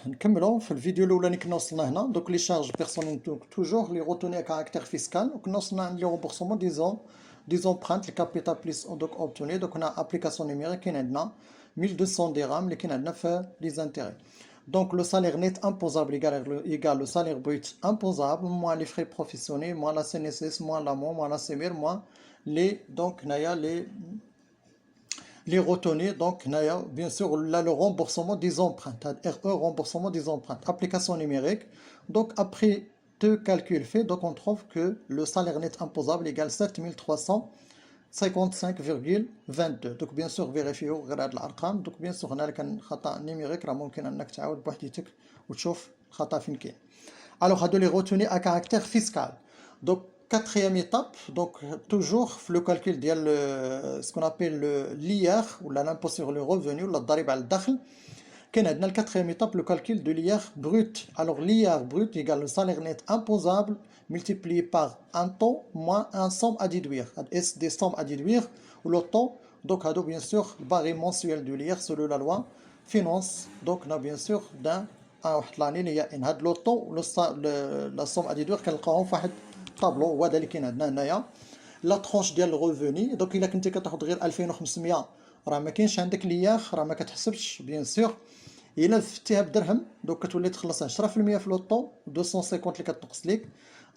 نكملوا في الفيديو الاولاني كنا وصلنا هنا. دوك لي شارج بيرسونيل توجور لي روتوني كاركتير فيسكال، وكنا وصلنا عند لي رومبورسمون دي زومبرانت الكابيتال بليس دوك اوبتوني. دوك هنا ابليكاسيون نيميريك كاين عندنا 1200 درهم اللي كاين عندنا في لي زانتيري. Donc le salaire net imposable égale le salaire brut imposable moins les frais professionnels moins la CNSS moins l'amont moins la CMR moins les donc naya les retenus. Donc naya bien sûr là le remboursement des empreintes, RE remboursement des empreintes, application numérique. Donc après deux calculs faits, donc on trouve que le salaire net imposable égale 7355,22. Donc bien sûr vérifiez غير هاد الارقام. donc bien sûr هنا كان خطا نيميريك راه ممكن انك تعاود بوحديتك وتشوف الخطا فين كاين. alors هادو لي retenus à caractère fiscal. donc quatrième étape, donc toujours le calcul ديال ce qu'on appelle l'IR ou l'impôt sur le revenu ولا الضريبه على الدخل. كاين عندنا le quatrième étape, le calcul de l'IR brut. alors l'IR brut égale le salaire net imposable multiplié par un taux moins un somme à déduire. S des sommes à déduire ou le taux. donc هادو bien sûr le barème mensuel de l'IR selon la loi finance. donc on a bien sûr d'un واحد لاني اللي هي ان هاد لو طو لا سوم ا ديدوير كنلقاوهم في واحد الطابلو هو هذا اللي كاين عندنا هنايا. لا ترونش ديال الغوفوني. دونك الا كنتي كتاخد غير 2500 راه ما كاينش عندك لياخ، راه ما كتحسبش بيان سور. الا زدتيها بدرهم دوك كتولي تخلص 10% في لوطو 250 اللي كتنقص ليك.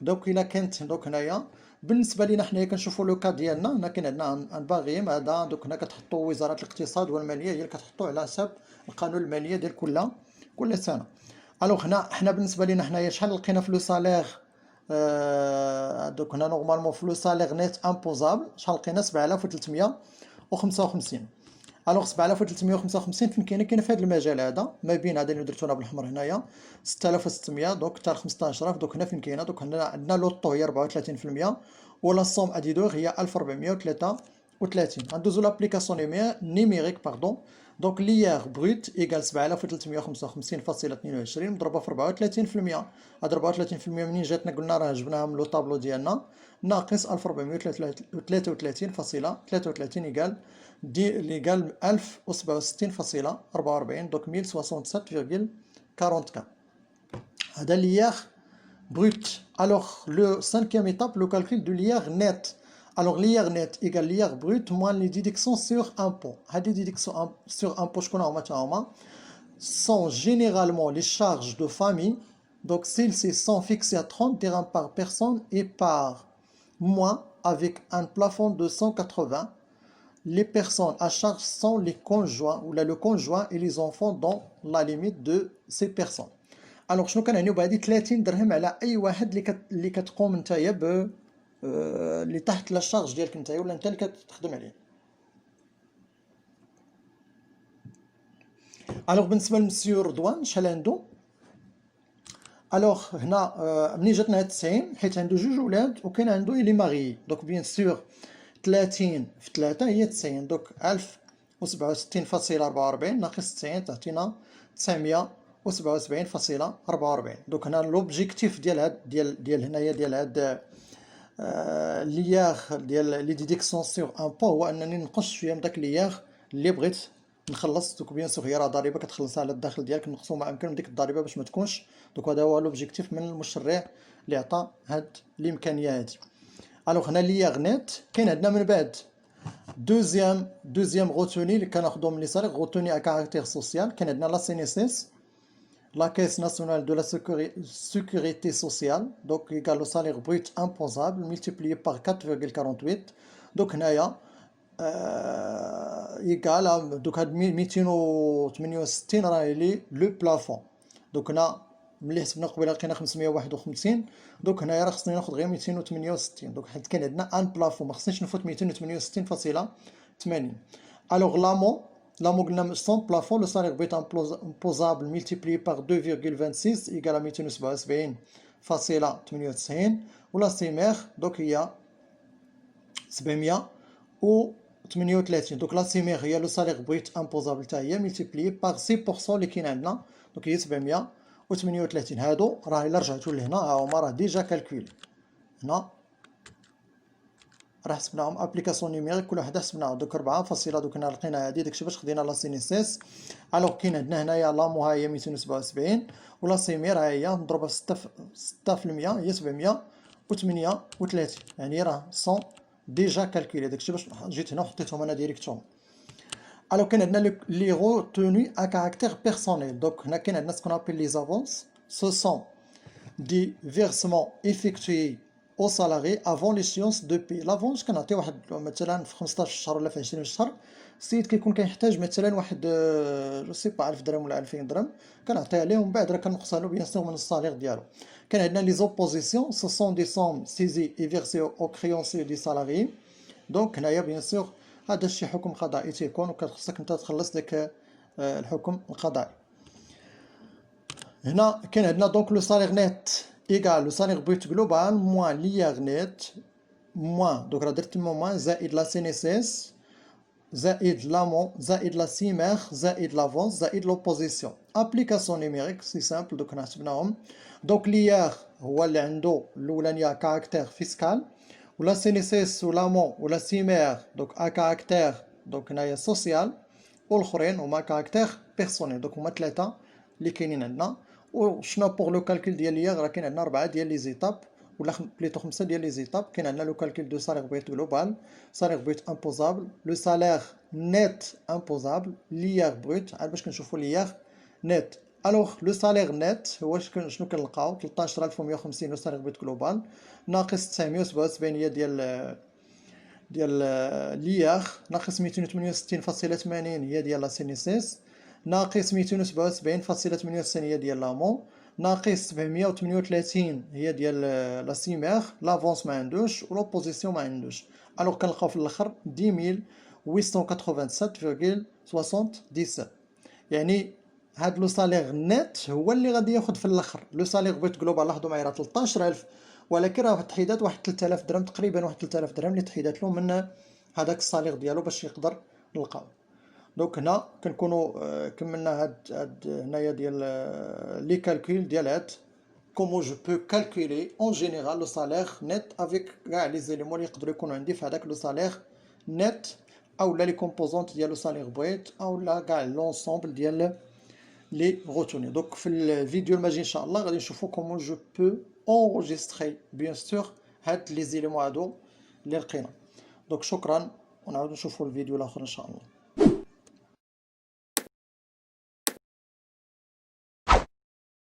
دوك الا كانت دوك هنايا بالنسبه لينا حنايا كنشوفوا لو كا ديالنا هنا كاين عندنا ان باغيم هذا. دوك هنا كتحطوا وزاره الاقتصاد والماليه هي اللي كتحطوه على حساب القانون الماليه ديال كل سنه. الوغ هنا حنا بالنسبه لينا حنايا شحال لقينا في لو سالير. دوك هنا نورمالمون في لو سالير نيت امبوزابل شحال لقينا 7355. الوغ 7355 فين كاينه في هذا المجال هذا ما بين هذا اللي درتو هنا بالحمر هنايا 6600. دوك حتى 15000. دوك هنا فين كاينه دوك هنا عندنا لوطو هي 34% ولا صوم اديدور هي 1433. غندوزو لابليكاسيون نيميريك باردون. donc l'IR brut égale 7355.22 مضروبه في 34%. هاد 34% منين جاتنا قلنا راه جبناها من لو طابلو ديالنا ناقص 1433.33 ايكال ليغال 1067.44 donc 1067,44. هذا l'IR brut. alors le cinquième étape, le calcul de l'IR net. alors l'IR net égale l'IR brut moins les déductions sur impôt. هذه déductions sur impôt شكون هما تا هما sont généralement les charges de famille. donc celles-ci sont fixées à 30 dirhams par personne et par mois avec un plafond de 180. les personnes à charge sont les conjoints ou là le conjoint et les enfants dans la limite de ces personnes. alors شنو كنعنيو بهذه 30 درهم على اي واحد اللي كتقوم نتايا ب اللي تحت لا شارج ديالك نتايا ولا انت اللي كتخدم عليه. الوغ بالنسبه لمسيو رضوان شحال عنده؟ الوغ هنا ملي جاتنا هاد 90 حيت عنده جوج ولاد وكاين عنده إلي ماغي. دونك بيان سور 30 في 3 هي 90. دوك 1067.44 ناقص 90 تعطينا 977.44. دوك هنا لوبجيكتيف ديال هنايا ديال هاد لياغ ديال لي ديديكسيون سور امبو هو انني نقص شويه من داك لياغ اللي بغيت نخلص. دوك بيان سور هي راه ضريبه كتخلصها على الدخل ديالك نقصو ما امكن من ديك الضريبه باش ما تكونش. دوك هذا هو لوبجيكتيف من المشرع اللي عطى هاد الامكانيه هادي. الوغ هنا لياغ نيت كاين عندنا من بعد دوزيام غوتوني اللي كناخدو من لي سالير غوتوني ا كاركتير سوسيال. كاين عندنا لا CNSS la Caisse nationale de la sécurité sociale, donc égale au salaire brut imposable multiplié par 4,48. donc هنايا égale donc هاد 268 راه لي لو بلافون. donc هنا ملي حسبنا قبيله لقينا 551. donc هنايا راه خصني ناخذ غير 268. donc حيت كاين عندنا ان بلافون ما خصنيش نفوت 268.80. alors l'amont قلنا sans plafond le salaire brut imposable multiplié par 2,26 égale à 277.98 ولا CMR donc هي 738. donc la CMR هي le salaire brut imposable تاع هي multiplié par 6% اللي كاين عندنا donc هي 738. هادو راه الا رجعتوا لهنا ها هما راه ديجا كالكولي هنا راه حسبناهم ابليكاسيون نيميريك كل وحده حسبناها دوك 4 فاصله دوك هنا لقينا هادي داكشي باش خدينا لا سينيسيس. الوغ كاين عندنا هنايا لامو ها هي 277 ولا سيمير ها هي مضروبه في 6% هي 738 يعني راه 100 ديجا كالكولي داكشي باش جيت هنا وحطيتهم انا ديريكتوم. الوغ كاين عندنا لي غوتوني ا كاركتير بيرسونيل دونك هنا كاين عندنا سكون ابيل لي زافونس سو سون دي فيرسمون افيكتوي او سالاري افون ليشيونس دو بي. لافونس كنعطي واحد مثلا في 15 شهر ولا في 20 شهر السيد كيكون كيحتاج مثلا واحد جو سي با 1000 درهم ولا 2000 درهم كنعطيها ليه ومن بعد راه كنقصها له بيان سور من الصالير ديالو. كاين عندنا لي زوبوزيسيون سو سون دي سوم سيزي اي فيرسي او كريونسي دي سالاري. دونك هنايا بيان سور هذا شي حكم قضائي تيكون وكتخصك انت تخلص داك الحكم القضائي. هنا كاين عندنا دونك لو سالير نيت ايكال لو سالير بروت جلوبال موان ليير نيت موان دونك راه درت موان زائد لا سينيسيس زائد لامون زائد لا سيمير زائد لافونس زائد لوبوزيسيون. ابليكاسيون نيميريك سي سامبل دوك حسبناهم. دونك ليير هو اللي عنده الاولانيه كاركتير فيسكال ولا سينيسيس ولامون ولا سيمير دونك ا كاركتير دونك هنايا سوسيال والاخرين هما كاركتير بيرسونيل دونك هما ثلاثه اللي كاينين عندنا. وشنو بوغ لو كالكول ديال ليير راه كاين عندنا 4 ديال لي زيتاب ولا بليتو 5 ديال لي زيتاب. كاين عندنا لو كالكول دو سالير بروت جلوبال سالير بروت امبوزابل لو سالير نيت امبوزابل ليير بروت عاد باش كنشوفوا ليير نيت. الوغ لو سالير نيت هو شنو كنلقاو 13150 لو سالير بروت جلوبال ناقص 977 هي ديال ليير ناقص 268.80 هي ديال لا سينيسيس ناقص 277.98 هي ديال لامون ناقص 738 هي ديال لا سيمير لافونس ما عندوش ولوبوزيسيون ما عندوش. الوغ كنلقاو في الاخر 10887.77 يعني هاد لو سالير نيت هو اللي غادي ياخد في الاخر. لو سالير بروت جلوبال لاحظوا معايا راه 13000 ولكن راه تحيدات واحد 3000 درهم تقريبا واحد 3000 درهم اللي تحيدات له من هذاك السالير ديالو باش يقدر نلقاو. دونك هنا كنكونوا كملنا هاد هنايا ديال لي كالكول ديال هاد كومون جو بو كالكولي اون جينيرال لو سالير نيت افيك كاع لي زيليمون اللي يقدروا يكونوا عندي في هذاك لو سالير نيت او لا لي كومبوزونط ديال لو سالير بروت او لا كاع لونسومبل ديال لي غوتوني. دونك في الفيديو الماجي ان شاء الله غادي نشوفوا كومون جو بو اونجستري بيان سور هاد لي زيليمون هادو اللي لقينا. دونك شكرا ونعاودو نشوفوا الفيديو الاخر ان شاء الله.